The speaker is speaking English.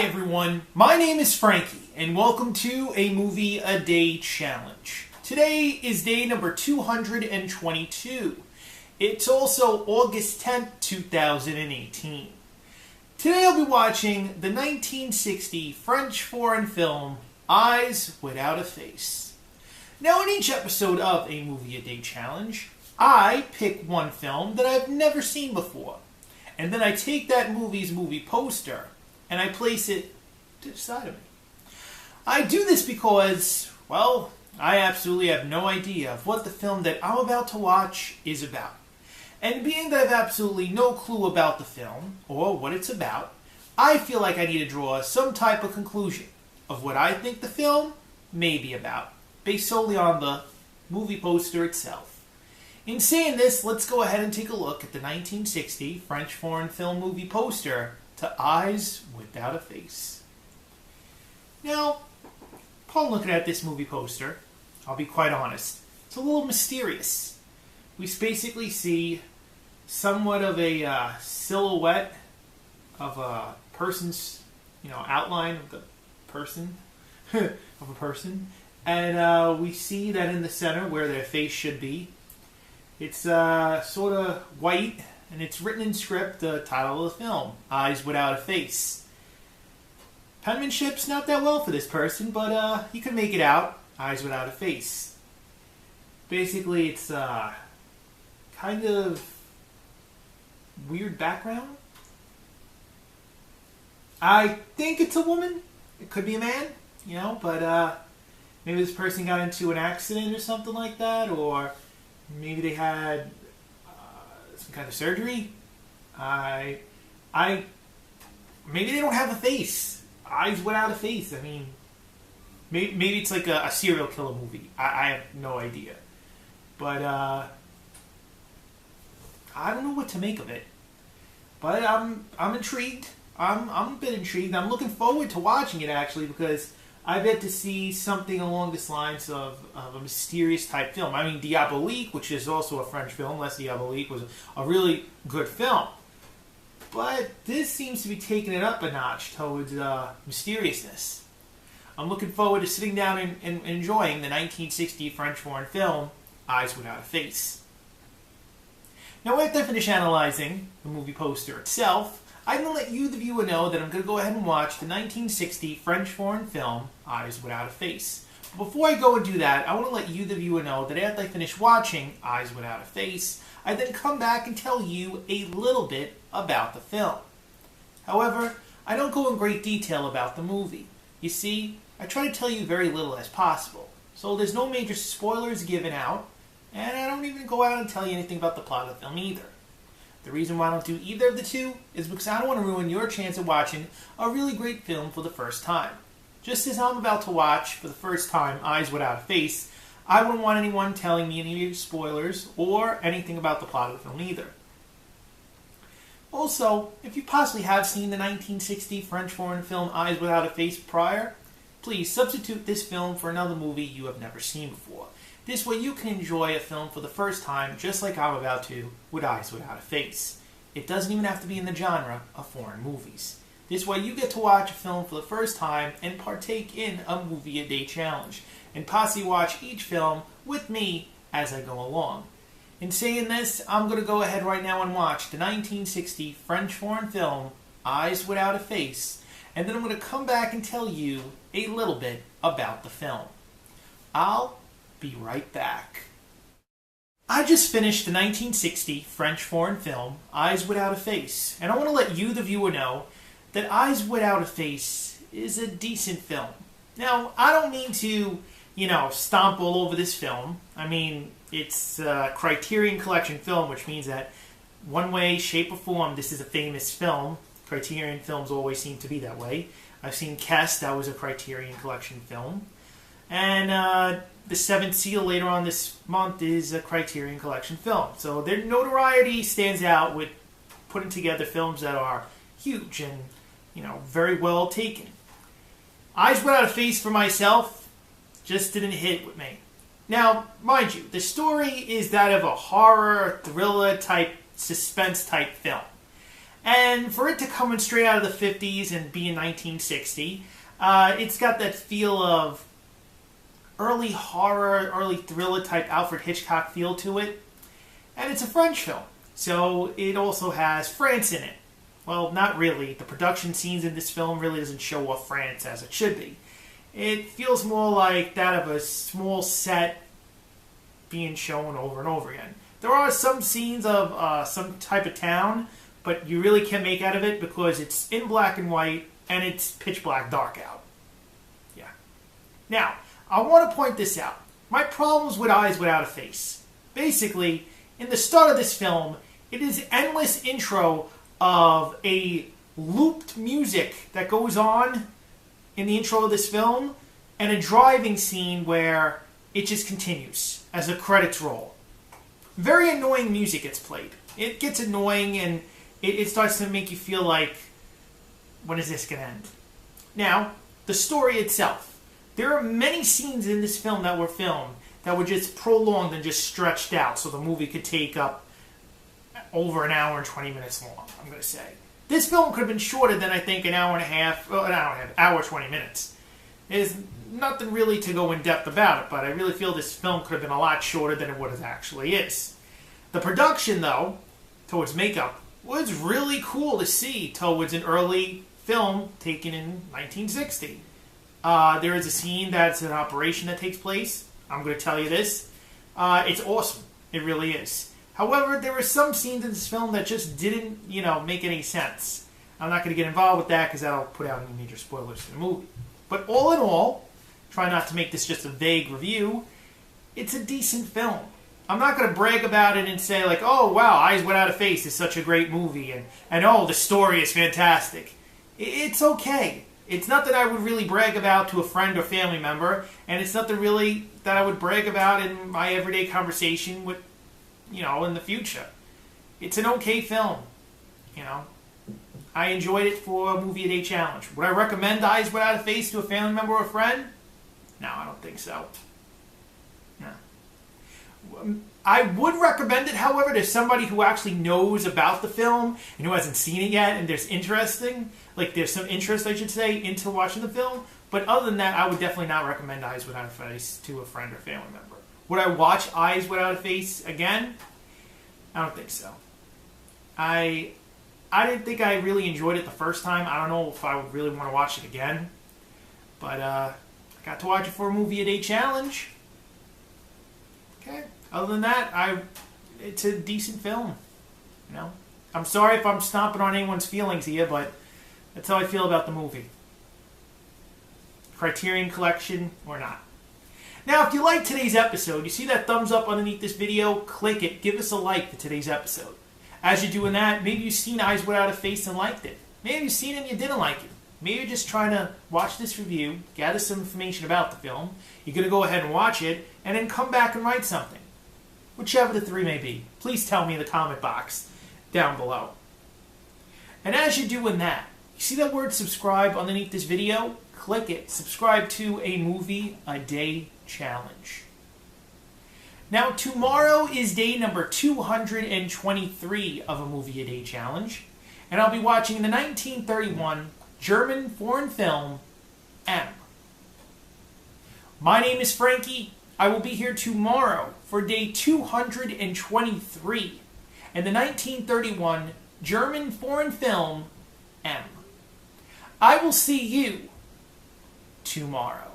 everyone, my name is Frankie, and welcome to a Movie a Day Challenge. Today is day number 222. It's also August 10th, 2018. Today I'll be watching the 1960 French foreign film, Eyes Without a Face. Now in each episode of a Movie a Day Challenge, I pick one film that I've never seen before, and then I take that movie's movie poster and I place it to the side of me. I do this because, well, I absolutely have no idea of what the film that I'm about to watch is about. And being that I have absolutely no clue about the film, or what it's about, I feel like I need to draw some type of conclusion of what I think the film may be about, based solely on the movie poster itself. In saying this, let's go ahead and take a look at the 1960 French foreign film movie poster to Eyes Without a Face. Now, upon looking at this movie poster, I'll be quite honest, it's a little mysterious. We basically see somewhat of a silhouette of a person's, outline of the person, of a person, and we see that in the center where their face should be, it's sort of white, and it's written in script, the title of the film, Eyes Without a Face. Penmanship's not that well for this person, but you can make it out, Eyes Without a Face. Basically, it's kind of weird background. I think it's a woman. It could be a man, but maybe this person got into an accident or something like that, or maybe they had some kind of surgery. Maybe they don't have a face. Eyes without a face. I mean, maybe it's like a serial killer movie. I have no idea. But I don't know what to make of it. But I'm intrigued. I'm a bit intrigued. I'm looking forward to watching it, actually, because I bet to see something along the lines of a mysterious type film. I mean, Diabolique, which is also a French film, Les Diaboliques, was a really good film. But this seems to be taking it up a notch towards mysteriousness. I'm looking forward to sitting down and enjoying the 1960 French foreign film, Eyes Without a Face. Now, after I finish analyzing the movie poster itself, I'm going to let you, the viewer, know that I'm going to go ahead and watch the 1960 French foreign film, Eyes Without a Face. But before I go and do that, I want to let you, the viewer, know that after I finish watching Eyes Without a Face, I then come back and tell you a little bit about the film. However, I don't go in great detail about the movie. You see, I try to tell you very little as possible. So there's no major spoilers given out, and I don't even go out and tell you anything about the plot of the film either. The reason why I don't do either of the two is because I don't want to ruin your chance of watching a really great film for the first time. Just as I'm about to watch, for the first time, Eyes Without a Face, I wouldn't want anyone telling me any spoilers or anything about the plot of the film either. Also, if you possibly have seen the 1960 French foreign film Eyes Without a Face prior, please substitute this film for another movie you have never seen before. This way you can enjoy a film for the first time just like I'm about to with Eyes Without a Face. It doesn't even have to be in the genre of foreign movies. This way you get to watch a film for the first time and partake in a Movie a Day Challenge, and possibly watch each film with me as I go along. In saying this, I'm going to go ahead right now and watch the 1960 French foreign film Eyes Without a Face, and then I'm going to come back and tell you a little bit about the film. I'll be right back. I just finished the 1960 French foreign film Eyes Without a Face, and I want to let you, the viewer, know that Eyes Without a Face is a decent film. Now, I don't mean to, stomp all over this film. I mean, it's a Criterion Collection film, which means that one way, shape, or form, this is a famous film. Criterion films always seem to be that way. I've seen Kess, that was a Criterion Collection film. And The Seventh Seal later on this month is a Criterion Collection film. So their notoriety stands out with putting together films that are huge and, very well taken. Eyes Without a Face for myself just didn't hit with me. Now, mind you, the story is that of a horror, thriller type, suspense type film. And for it to come in straight out of the 50s and be in 1960, it's got that feel of early horror, early thriller type Alfred Hitchcock feel to it. And it's a French film, so it also has France in it. Well, not really. The production scenes in this film really doesn't show off France as it should be. It feels more like that of a small set being shown over and over again. There are some scenes of some type of town, but you really can't make out of it because it's in black and white and it's pitch black dark out. Yeah. Now, I want to point this out. My problems with Eyes Without a Face. Basically, in the start of this film, it is endless intro of a looped music that goes on in the intro of this film and a driving scene where it just continues as the credits roll. Very annoying music gets played. It gets annoying and it starts to make you feel like, when is this going to end? Now, the story itself. There are many scenes in this film that were filmed that were just prolonged and just stretched out so the movie could take up over an hour and 20 minutes long, I'm going to say. This film could have been shorter than, I think, an hour and a half, hour 20 minutes. There's nothing really to go in depth about it, but I really feel this film could have been a lot shorter than what it actually is. The production, though, towards makeup, was really cool to see towards an early film taken in 1960. There is a scene that's an operation that takes place. I'm going to tell you this. It's awesome. It really is. However, there were some scenes in this film that just didn't, make any sense. I'm not going to get involved with that because that'll put out any major spoilers for the movie. But all in all, try not to make this just a vague review, it's a decent film. I'm not going to brag about it and say like, oh wow, Eyes Without a Face is such a great movie and oh, the story is fantastic. It's okay. It's nothing I would really brag about to a friend or family member, and it's nothing really that I would brag about in my everyday conversation with, in the future. It's an okay film, I enjoyed it for a movie a day challenge. Would I recommend Eyes Without a Face to a family member or a friend? No, I don't think so. No. I would recommend it, however, to somebody who actually knows about the film and who hasn't seen it yet, and there's some interest, I should say, into watching the film. But other than that, I would definitely not recommend Eyes Without a Face to a friend or family member. Would I watch Eyes Without a Face again? I don't think so. I didn't think I really enjoyed it the first time. I don't know if I would really want to watch it again. But I got to watch it for a movie a day challenge. Okay. Other than that, it's a decent film. I'm sorry if I'm stomping on anyone's feelings here, but that's how I feel about the movie. Criterion Collection or not. Now, if you liked today's episode, you see that thumbs up underneath this video? Click it. Give us a like for today's episode. As you're doing that, maybe you've seen Eyes Without a Face and liked it. Maybe you've seen it and you didn't like it. Maybe you're just trying to watch this review, gather some information about the film. You're going to go ahead and watch it, and then come back and write something. Whichever the three may be. Please tell me in the comment box down below. And as you're doing that, you see that word subscribe underneath this video? Click it. Subscribe to a movie a day challenge. Now, tomorrow is day number 223 of a movie a day challenge, and I'll be watching the 1931 German foreign film, M. My name is Frankie. I will be here tomorrow for day 223 and the 1931 German foreign film, M. I will see you tomorrow.